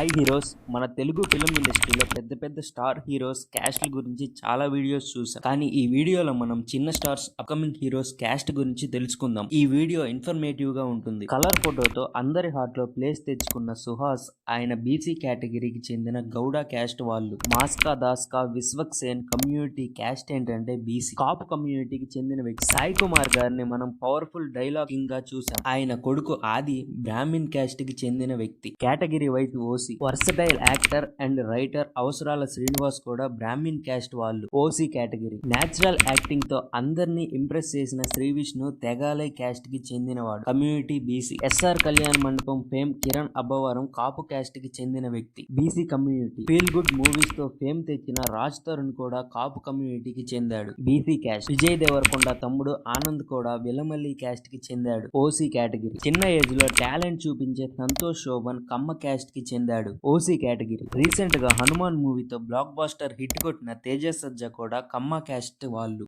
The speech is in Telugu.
Hi heroes. మన తెలుగు ఫిల్మ్ ఇండస్ట్రీలో పెద్ద పెద్ద స్టార్ హీరోస్ క్యాస్ట్ల గురించి చాలా వీడియోస్ చూసాం. కానీ ఈ వీడియోలో మనం చిన్న స్టార్స్ అప్కమింగ్ హీరోస్ క్యాస్ట్ గురించి తెలుసుకుందాం. ఈ వీడియో ఇన్ఫర్మేటివ్ గా ఉంటుంది. కలర్ ఫోటోతో అందరి హార్ట్ లో ప్లేస్ తెచ్చుకున్న సుహాస్ ఆయన బీసీ కేటగిరీకి చెందిన గౌడ క్యాస్ట్ వాళ్ళు. మాస్కా దాస్కా విశ్వక్ సేన్ కమ్యూనిటీ క్యాస్ట్ ఏంటంటే బీసీ. కాపు కమ్యూనిటీకి చెందిన వ్యక్తి. సాయి కుమార్ గారిని మనం పవర్ఫుల్ డైలాగింగ్ గా చూసాం. ఆయన కొడుకు ఆది బ్రాహ్మిన్ క్యాస్ట్ కి చెందిన వ్యక్తి. Category wise OC. Versatile actor and writer అవసరాల శ్రీనివాస్ కూడా బ్రాహ్మిన్ క్యాస్ట్ వాళ్ళు. OC category. నేచురల్ యాక్టింగ్ తో అందరినీ ఇంప్రెస్ చేసిన శ్రీ విష్ణు తెగాలై క్యాస్ట్ కి చెందినవాడు. Community BC. ఎస్ఆర్ కళ్యాణ్ మండపం ఫేమ్ కిరణ్ అబ్బవరం కాపు క్యాస్ట్ కి చెందిన వ్యక్తి. BC community. Feel good movies తో ఫేమ్ తెచ్చిన రాజ్ తరుణ్ కూడా కాపు కమ్యూనిటీకి చెందాడు. BC caste. విజయ్ దేవరకొండ తమ్ముడు ఆనంద్ కూడా విలమల్లి క్యాస్ట్ కి చెందాడు. OC category. చిన్న ఏజ్ లో టాలెంట్ చూపించే సంతోష్ శోభన్ కమ్మ క్యాస్ట్ కి చెందాడు. OC category. రీసెంట్ గా హనుమాన్ మూవీతో బ్లాక్ బాస్టర్ హిట్ కొట్టిన తేజ సజ్జా కూడా కమ్మ క్యాస్ట్ వాళ్ళు.